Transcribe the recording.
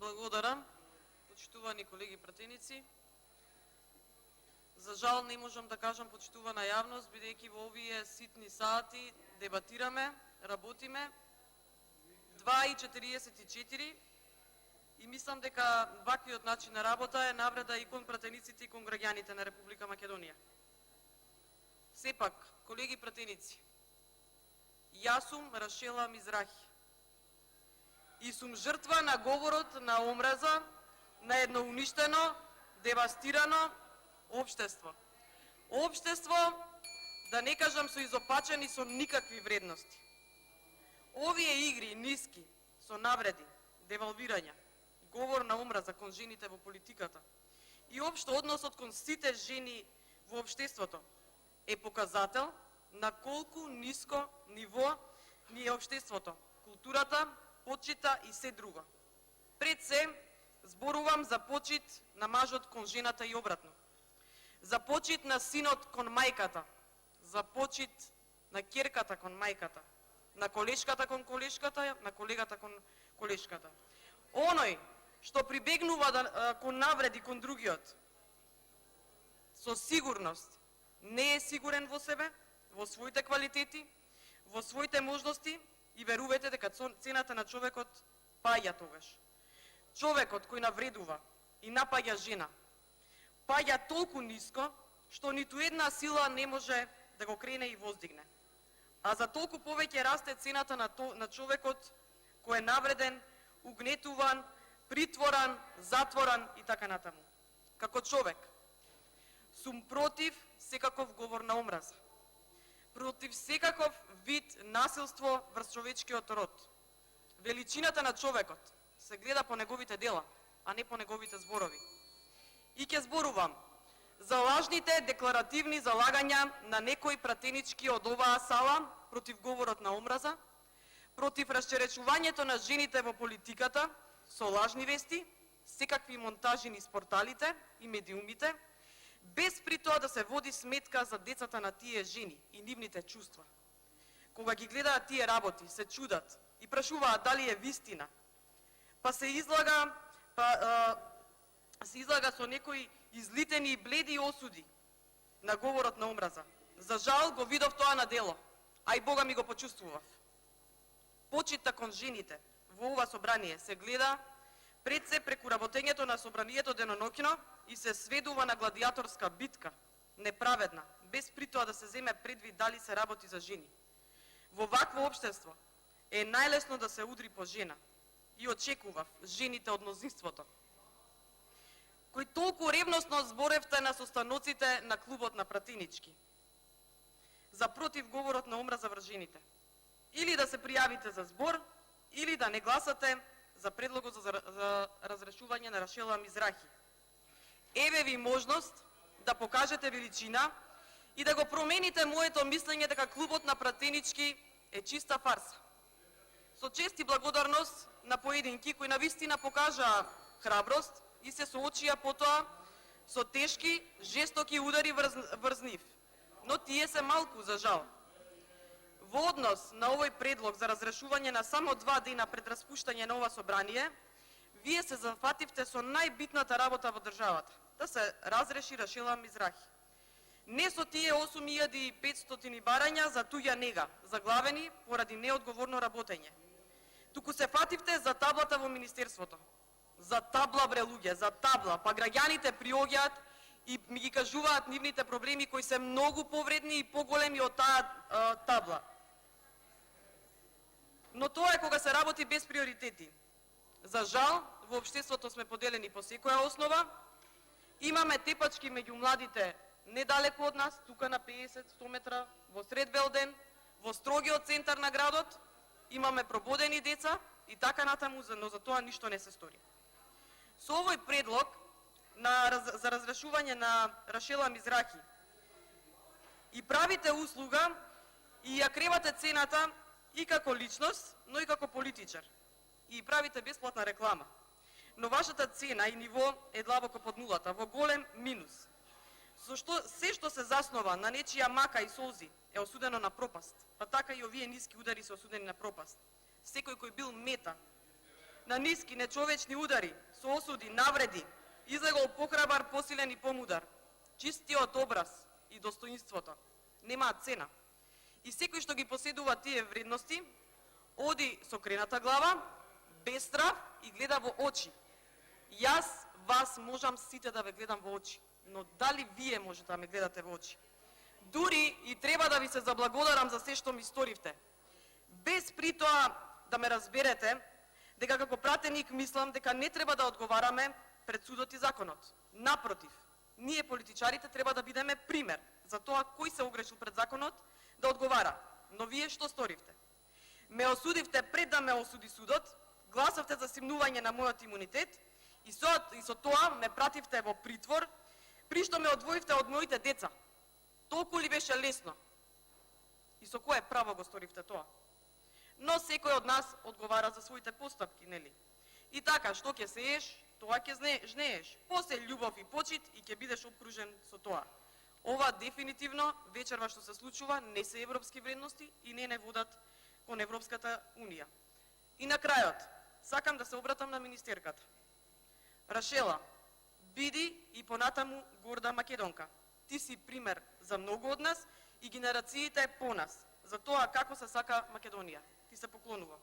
Благодарам, почитувани колеги пратеници. За жал не можам да кажам почитувана јавност, бидејќи во овие ситни сати дебатираме, работиме 2:44 и мислам дека ваквиот начин на работа е навреда и кон пратениците и кон граѓаните на Република Македонија. Сепак, колеги пратеници, јас сум Рашела Мизрахи и сум жртва на говорот на омраза на едно уништено, девастирано општество. Општество, да не кажам со изопачени со никакви вредности. Овие игри ниски, со навреди, девалвирања, говор на омраза кон жените во политиката и општо односот кон сите жени во општеството е показател на колку ниско ниво ни е општеството, културата, почита и се друго. Пред се, зборувам за почит на мажот кон жената и обратно. За почит на синот кон мајката, за почит на ќерката кон мајката, на колешката кон колешката, на колегата кон колешката. Оној што прибегнува кон навреди кон другиот, со сигурност не е сигурен во себе, во своите квалитети, во своите можности и верувајте дека цената на човекот паѓа тогаш. Човекот кој навредува и напаѓа жена, паѓа толку ниско, што ниту една сила не може да го крене и воздигне. А за толку повеќе расте цената на човекот кој е навреден, угнетуван, притворан, затворан и така натаму. Како човек, сум против секаков говор на омраза, против секаков вид насилство врз човечкиот род. Величината на човекот се гледа по неговите дела, а не по неговите зборови. И ќе зборувам за лажните декларативни залагања на некои пратенички од оваа сала против говорот на омраза, против расчеречувањето на жените во политиката со лажни вести, секакви монтажи низ порталите и медиумите, без при тоа да се води сметка за децата на тие жени и нивните чувства. Кога ги гледаат тие работи, се чудат и прашуваат дали е вистина, па се излага со некои излитени и бледи осуди на говорот на омраза. За жал го видов тоа на дело, а и Бога ми го почувствував. Почита кон жените во ова собрание се гледа пред се преку работењето на собранието деноноќно и се сведува на гладиаторска битка, неправедна, без при тоа да се земе предвид дали се работи за жени. Во вакво општество е најлесно да се удри по жена и очекував жените од мнозинството, кои толку ревностно зборевте на состаноците на клубот на пратенички за против говорот на омраза врз жените. Или да се пријавите за збор, или да не гласате за предлогот за разрешување на Рашела Мизрахи. Еве ви можност да покажете величина и да го промените моето мислење дека клубот на пратенички е чиста фарса. Со чест и благодарност на поединки кои навистина покажаа храброст и се соочија потоа со тешки, жестоки удари врз нив. Но тие се малку, за жал. Во однос на овој предлог за разрешување на само 2 дена пред распуштање на ова собрание, вие се зафативте со најбитната работа во државата, да се разреши Рашела Мизрахи. Не со тие 8500 барања за туѓа нега, заглавени поради неодговорно работење. Туку се фативте за таблата во Министерството. За табла, бре луѓе, за табла, па граѓаните приоѓаат и ми ги кажуваат нивните проблеми кои се многу повредни и поголеми од таа табла. Но тоа е кога се работи без приоритети. За жал, во општеството сме поделени по секоја основа. Имаме тепачки меѓу младите недалеку од нас, тука на 50-100 метра, во сред Белден, во строгиот центар на градот, имаме прободени деца и така натаму, но за тоа ништо не се стори. Со овој предлог за разрешување на Рашела Мизрахи и правите услуга и ја кревате цената и како личност, но и како политичар. И правите бесплатна реклама. Но вашата цена и ниво е длабоко под нулата, во голем минус. Се што се заснова на нечија мака и солзи е осудено на пропаст, па така и овие ниски удари се осудени на пропаст. Секој кој бил мета на ниски, нечовечни удари, со осуди, навреди, излегол похрабар, посилен и помудар. Чистиот образ и достоинството немаат цена. И секој што ги поседува тие вредности, оди со крената глава, без страв и гледа во очи. Јас вас можам сите да ве гледам во очи, но дали вие можете да ме гледате во очи? Дури и треба да ви се заблагодарам за се што ми сторивте. Без при тоа да ме разберете дека како пратеник мислам дека не треба да одговараме пред судот и законот. Напротив, ние политичарите треба да бидеме пример за тоа кој се огрешил пред законот да одговара. Но вие што сторивте? Ме осудивте пред да ме осуди судот, гласавте за симнување на мојот имунитет и со тоа ме пративте во притвор, при што ме одвоивте од моите деца. Толку ли беше лесно? И со кое право го сторивте тоа? Но секој од нас одговара за своите постапки, нели? И така, што ќе сееш, тоа ќе жнееш. После љубов и почит и ќе бидеш обкружен со тоа. Ова дефинитивно вечерва што се случува не се европски вредности и не водат кон Европската унија. И на крајот, сакам да се обратам на министерката. Рашела, биди и понатаму горда македонка. Ти си пример за многу од нас и генерациите по нас, за тоа како се сака Македонија. Ти се поклонувам.